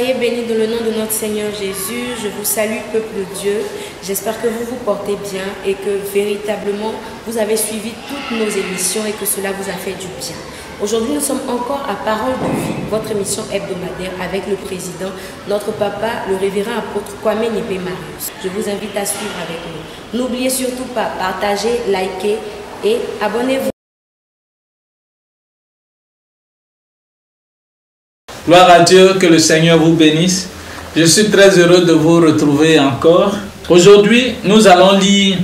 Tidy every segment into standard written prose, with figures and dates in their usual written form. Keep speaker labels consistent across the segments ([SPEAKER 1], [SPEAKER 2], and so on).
[SPEAKER 1] Soyez bénis dans le nom de notre Seigneur Jésus. Je vous salue, peuple de Dieu. J'espère que vous vous portez bien et que véritablement vous avez suivi toutes nos émissions et que cela vous a fait du bien. Aujourd'hui, nous sommes encore à Parole de vie, votre émission hebdomadaire avec le président, notre papa, le révérend apôtre Kwame Nyepe Marius. Je vous invite à suivre avec nous. N'oubliez surtout pas, partagez, likez et abonnez-vous.
[SPEAKER 2] Gloire à Dieu, que le Seigneur vous bénisse. Je suis très heureux de vous retrouver encore. Aujourd'hui, nous allons lire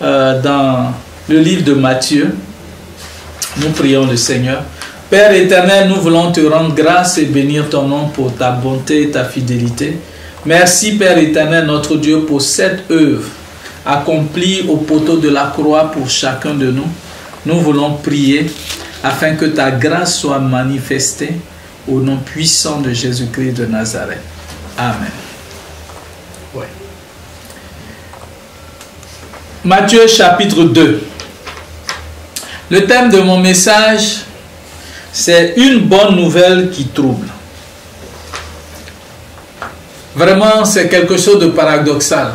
[SPEAKER 2] dans le livre de Matthieu. Nous prions le Seigneur. Père éternel, nous voulons te rendre grâce et bénir ton nom pour ta bonté et ta fidélité. Merci Père éternel, notre Dieu, pour cette œuvre accomplie au poteau de la croix pour chacun de nous. Nous voulons prier afin que ta grâce soit manifestée au nom puissant de Jésus-Christ de Nazareth. Amen. Ouais. Matthieu chapitre 2. Le thème de mon message, c'est une bonne nouvelle qui trouble. Vraiment, c'est quelque chose de paradoxal.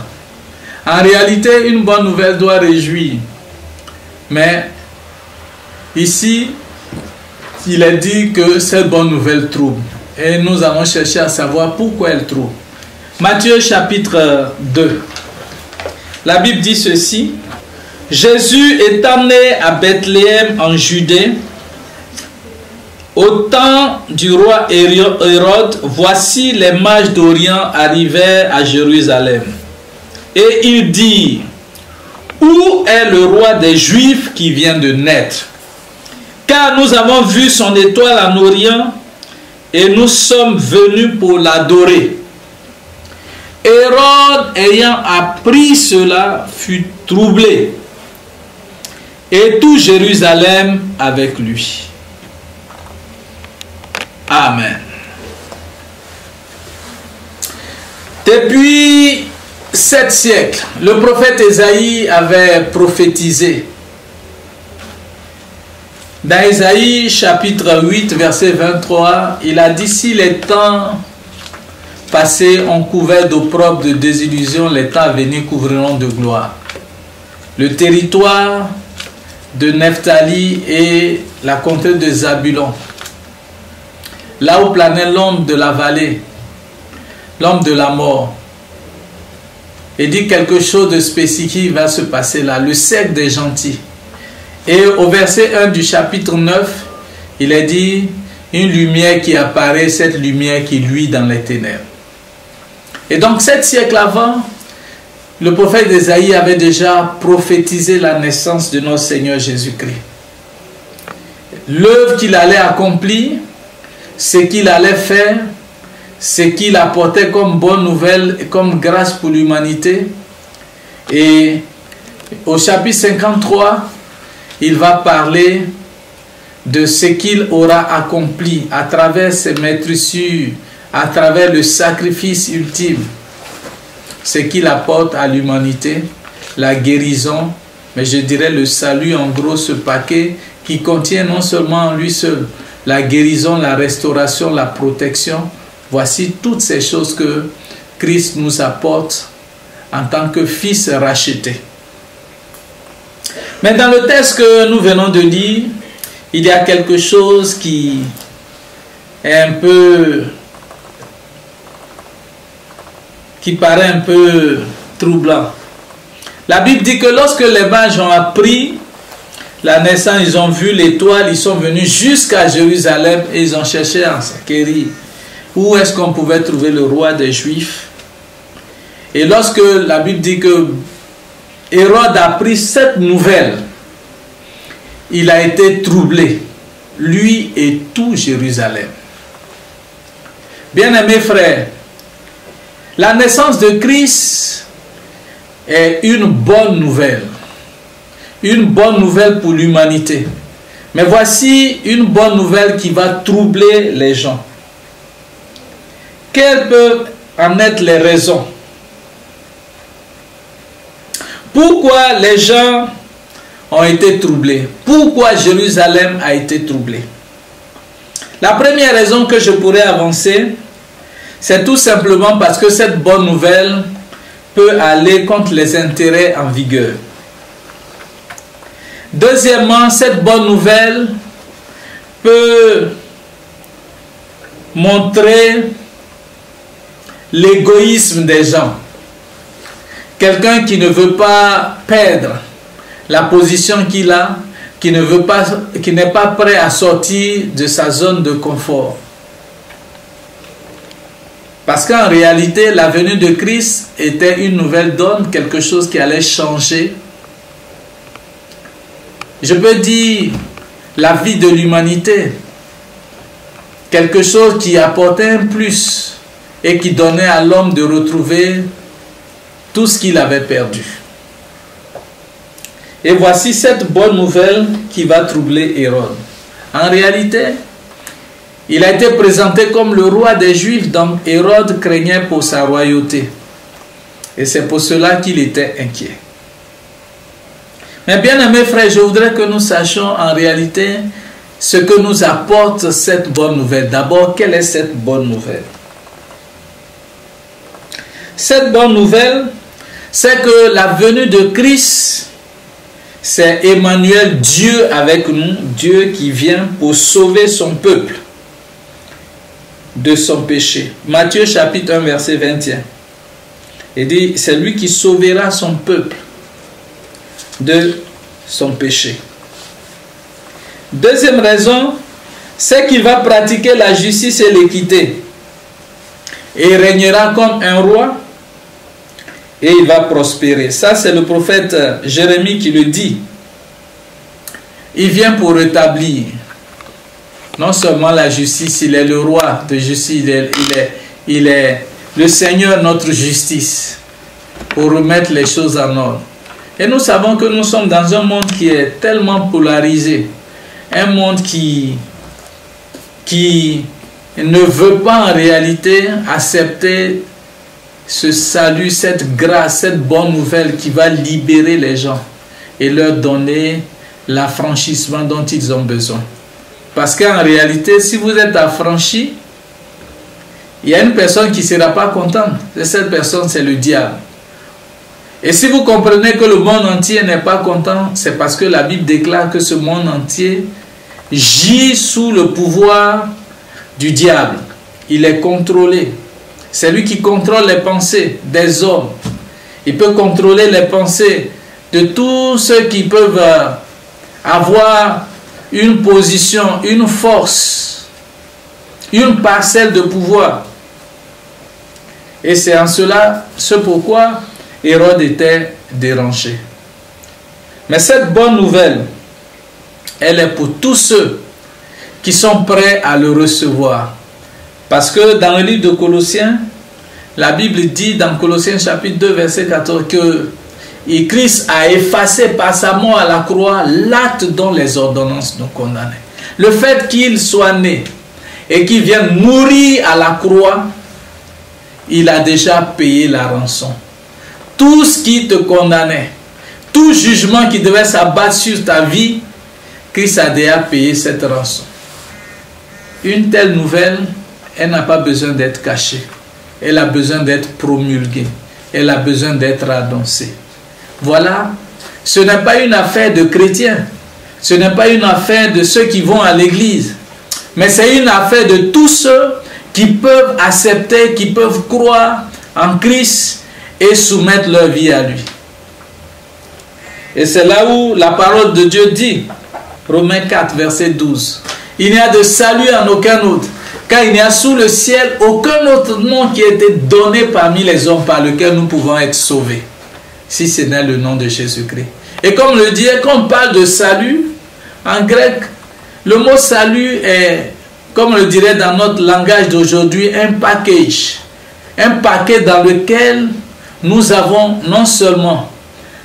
[SPEAKER 2] En réalité, une bonne nouvelle doit réjouir. Mais ici, il est dit que cette bonne nouvelle trouble. Et nous allons chercher à savoir pourquoi elle trouble. Matthieu chapitre 2. La Bible dit ceci. Jésus est amené à Bethléem en Judée. Au temps du roi Hérode, voici les mages d'Orient arrivaient à Jérusalem. Et ils dirent, où est le roi des Juifs qui vient de naître? Car nous avons vu son étoile en Orient et nous sommes venus pour l'adorer. Hérode, ayant appris cela, fut troublé, et tout Jérusalem avec lui. Amen. Depuis 7 siècles, le prophète Ésaïe avait prophétisé. Dans Ésaïe chapitre 8, verset 23, il a dit, si les temps passés ont couvert d'opprobre, de désillusion, les temps à venir couvriront de gloire. Le territoire de Nephtali et la contrée de Zabulon, là où planait l'ombre de la vallée, l'ombre de la mort. Il dit quelque chose de spécifique va se passer là, le siècle des gentils. Et au verset 1 du chapitre 9, il est dit, une lumière qui apparaît, cette lumière qui luit dans les ténèbres. Et donc 7 siècles avant, le prophète Ésaïe avait déjà prophétisé la naissance de notre Seigneur Jésus-Christ. L'œuvre qu'il allait accomplir, ce qu'il allait faire, ce qu'il apportait comme bonne nouvelle et comme grâce pour l'humanité. Et au chapitre 53, il va parler de ce qu'il aura accompli à travers ses maîtrissures, à travers le sacrifice ultime. Ce qu'il apporte à l'humanité, la guérison, mais je dirais le salut, en gros, ce paquet qui contient non seulement en lui seul la guérison, la restauration, la protection. Voici toutes ces choses que Christ nous apporte en tant que fils racheté. Mais dans le texte que nous venons de lire, il y a quelque chose qui est un peu, qui paraît un peu troublant. La Bible dit que lorsque les mages ont appris la naissance, ils ont vu l'étoile, ils sont venus jusqu'à Jérusalem et ils ont cherché à s'acquérir. Où est-ce qu'on pouvait trouver le roi des Juifs? Et lorsque la Bible dit que Hérode a appris cette nouvelle, il a été troublé, lui et tout Jérusalem. Bien-aimés frères, la naissance de Christ est une bonne nouvelle. Une bonne nouvelle pour l'humanité. Mais voici une bonne nouvelle qui va troubler les gens. Quelles peuvent en être les raisons? Pourquoi les gens ont été troublés? Pourquoi Jérusalem a été troublée? La première raison que je pourrais avancer, C'est tout simplement parce que cette bonne nouvelle peut aller contre les intérêts en vigueur. Deuxièmement, cette bonne nouvelle peut montrer l'égoïsme des gens. Quelqu'un qui ne veut pas perdre la position qu'il a, qui n'est pas prêt à sortir de sa zone de confort. Parce qu'en réalité, la venue de Christ était une nouvelle donne, quelque chose qui allait changer. Je peux dire la vie de l'humanité, quelque chose qui apportait un plus et qui donnait à l'homme de retrouver tout ce qu'il avait perdu. Et voici cette bonne nouvelle qui va troubler Hérode. En réalité, il a été présenté comme le roi des Juifs, donc Hérode craignait pour sa royauté. Et c'est pour cela qu'il était inquiet. Mais bien aimés frères, je voudrais que nous sachions en réalité ce que nous apporte cette bonne nouvelle. D'abord, quelle est cette bonne nouvelle? Cette bonne nouvelle, c'est que la venue de Christ, c'est Emmanuel, Dieu avec nous, Dieu qui vient pour sauver son peuple de son péché. Matthieu chapitre 1 verset 21. Il dit, c'est lui qui sauvera son peuple de son péché. Deuxième raison, c'est qu'il va pratiquer la justice et l'équité. Et il régnera comme un roi et il va prospérer. Ça, c'est le prophète Jérémie qui le dit. Il vient pour rétablir non seulement la justice, il est le roi de justice, il est le Seigneur notre justice, pour remettre les choses en ordre. Et nous savons que nous sommes dans un monde qui est tellement polarisé, un monde qui ne veut pas en réalité accepter ce salut, cette grâce, cette bonne nouvelle qui va libérer les gens et leur donner l'affranchissement dont ils ont besoin. Parce qu'en réalité, si vous êtes affranchi, il y a une personne qui ne sera pas contente. Et cette personne, c'est le diable. Et si vous comprenez que le monde entier n'est pas content, c'est parce que la Bible déclare que ce monde entier gît sous le pouvoir du diable. Il est contrôlé. C'est lui qui contrôle les pensées des hommes. Il peut contrôler les pensées de tous ceux qui peuvent avoir une position, une force, une parcelle de pouvoir. Et c'est en cela, ce pourquoi Hérode était dérangé. Mais cette bonne nouvelle, elle est pour tous ceux qui sont prêts à le recevoir. Parce que dans le livre de Colossiens, la Bible dit dans Colossiens chapitre 2 verset 14 que Christ a effacé par sa mort à la croix l'acte dont les ordonnances nous condamnaient. Le fait qu'il soit né et qu'il vienne mourir à la croix, il a déjà payé la rançon. Tout ce qui te condamnait, tout jugement qui devait s'abattre sur ta vie, Christ a déjà payé cette rançon. Une telle nouvelle, elle n'a pas besoin d'être cachée. Elle a besoin d'être promulguée. Elle a besoin d'être annoncée. Voilà, ce n'est pas une affaire de chrétiens. Ce n'est pas une affaire de ceux qui vont à l'église. Mais c'est une affaire de tous ceux qui peuvent accepter, qui peuvent croire en Christ et soumettre leur vie à lui. Et c'est là où la parole de Dieu dit, Romains 4, verset 12, « Il n'y a de salut en aucun autre, car il n'y a sous le ciel aucun autre nom qui a été donné parmi les hommes par lequel nous pouvons être sauvés, si ce n'est le nom de Jésus-Christ. » Et comme le dit, quand on parle de salut, en grec, le mot salut est, comme on le dirait dans notre langage d'aujourd'hui, un package. Un paquet dans lequel nous avons non seulement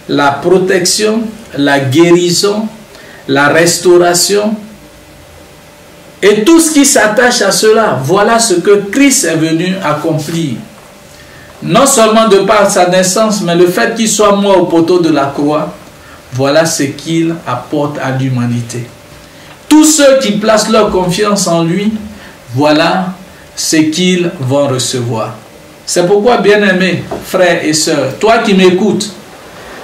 [SPEAKER 2] la protection, la guérison, la restauration, et tout ce qui s'attache à cela. Voilà ce que Christ est venu accomplir. Non seulement de par sa naissance, mais le fait qu'il soit mort au poteau de la croix, voilà ce qu'il apporte à l'humanité. Tous ceux qui placent leur confiance en lui, voilà ce qu'ils vont recevoir. C'est pourquoi, bien-aimés, frères et sœurs, toi qui m'écoutes,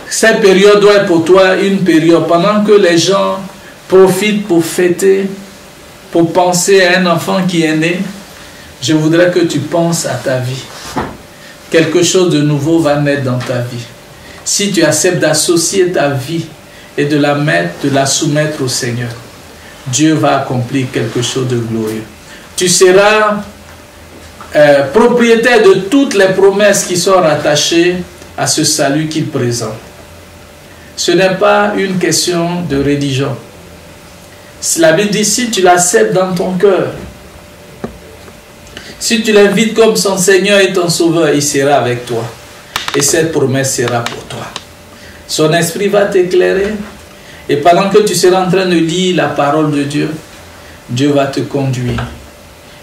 [SPEAKER 2] cette période doit être pour toi une période pendant que les gens profitent pour fêter, pour penser à un enfant qui est né. Je voudrais que tu penses à ta vie. Quelque chose de nouveau va naître dans ta vie. Si tu acceptes d'associer ta vie et de la soumettre au Seigneur, Dieu va accomplir quelque chose de glorieux. Tu seras propriétaire de toutes les promesses qui sont rattachées à ce salut qu'il présente. Ce n'est pas une question de religion. La Bible dit, si tu l'acceptes dans ton cœur, si tu l'invites comme son Seigneur et ton Sauveur, il sera avec toi. Et cette promesse sera pour toi. Son esprit va t'éclairer. Et pendant que tu seras en train de lire la parole de Dieu, Dieu va te conduire.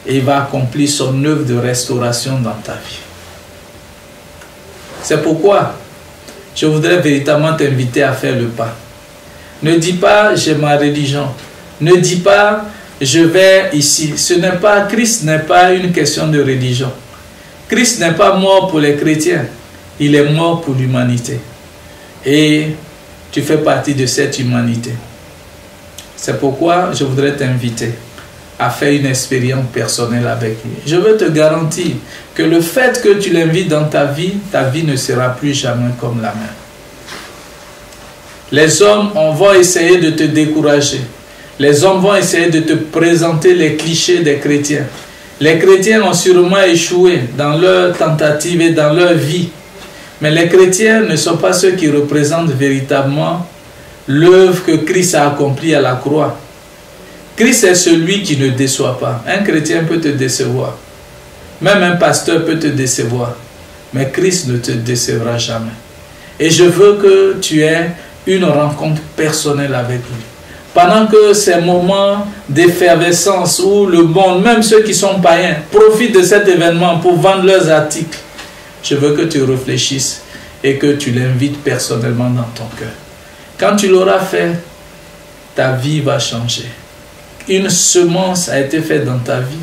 [SPEAKER 2] Et il va accomplir son œuvre de restauration dans ta vie. C'est pourquoi je voudrais véritablement t'inviter à faire le pas. Ne dis pas, j'ai ma religion. Ne dis pas, je vais ici. Christ n'est pas une question de religion. Christ n'est pas mort pour les chrétiens. Il est mort pour l'humanité. Et tu fais partie de cette humanité. C'est pourquoi je voudrais t'inviter à faire une expérience personnelle avec lui. Je veux te garantir que le fait que tu l'invites dans ta vie ne sera plus jamais comme la même. Les hommes vont essayer de te décourager. Les hommes vont essayer de te présenter les clichés des chrétiens. Les chrétiens ont sûrement échoué dans leur tentative et dans leur vie. Mais les chrétiens ne sont pas ceux qui représentent véritablement l'œuvre que Christ a accomplie à la croix. Christ est celui qui ne déçoit pas. Un chrétien peut te décevoir. Même un pasteur peut te décevoir. Mais Christ ne te décevra jamais. Et je veux que tu aies une rencontre personnelle avec lui. Pendant que ces moments d'effervescence où le monde, même ceux qui sont païens, profitent de cet événement pour vendre leurs articles, je veux que tu réfléchisses et que tu l'invites personnellement dans ton cœur. Quand tu l'auras fait, ta vie va changer. Une semence a été faite dans ta vie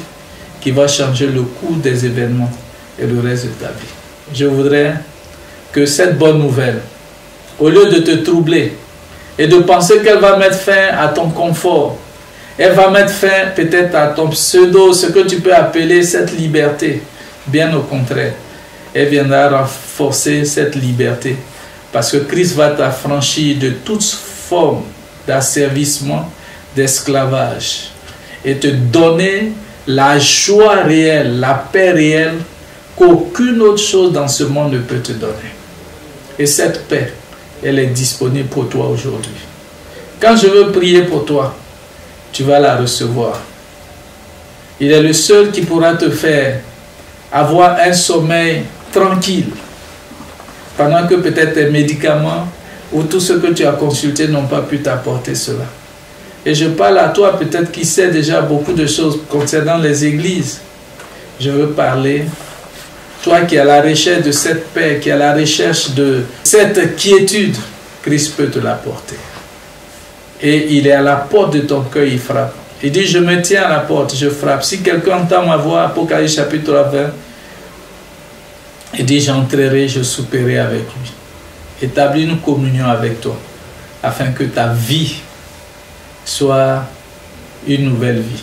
[SPEAKER 2] qui va changer le cours des événements et le reste de ta vie. Je voudrais que cette bonne nouvelle, au lieu de te troubler et de penser qu'elle va mettre fin à ton confort, elle va mettre fin peut-être à ton pseudo, ce que tu peux appeler cette liberté. Bien au contraire, elle viendra renforcer cette liberté parce que Christ va t'affranchir de toute forme d'asservissement, d'esclavage et te donner la joie réelle, la paix réelle qu'aucune autre chose dans ce monde ne peut te donner. Et cette paix, elle est disponible pour toi aujourd'hui. Quand je veux prier pour toi, tu vas la recevoir. Il est le seul qui pourra te faire avoir un sommeil tranquille pendant que peut-être tes médicaments ou tout ce que tu as consulté n'ont pas pu t'apporter cela. Et je parle à toi peut-être qui sait déjà beaucoup de choses concernant les églises. Je veux parler, toi qui es à la recherche de cette paix, qui est à la recherche de cette quiétude, Christ peut te l'apporter. Et il est à la porte de ton cœur, il frappe. Il dit, je me tiens à la porte, je frappe. Si quelqu'un entend ma voix, Apocalypse chapitre 20, il dit, j'entrerai, je souperai avec lui. Établis une communion avec toi, afin que ta vie soit une nouvelle vie.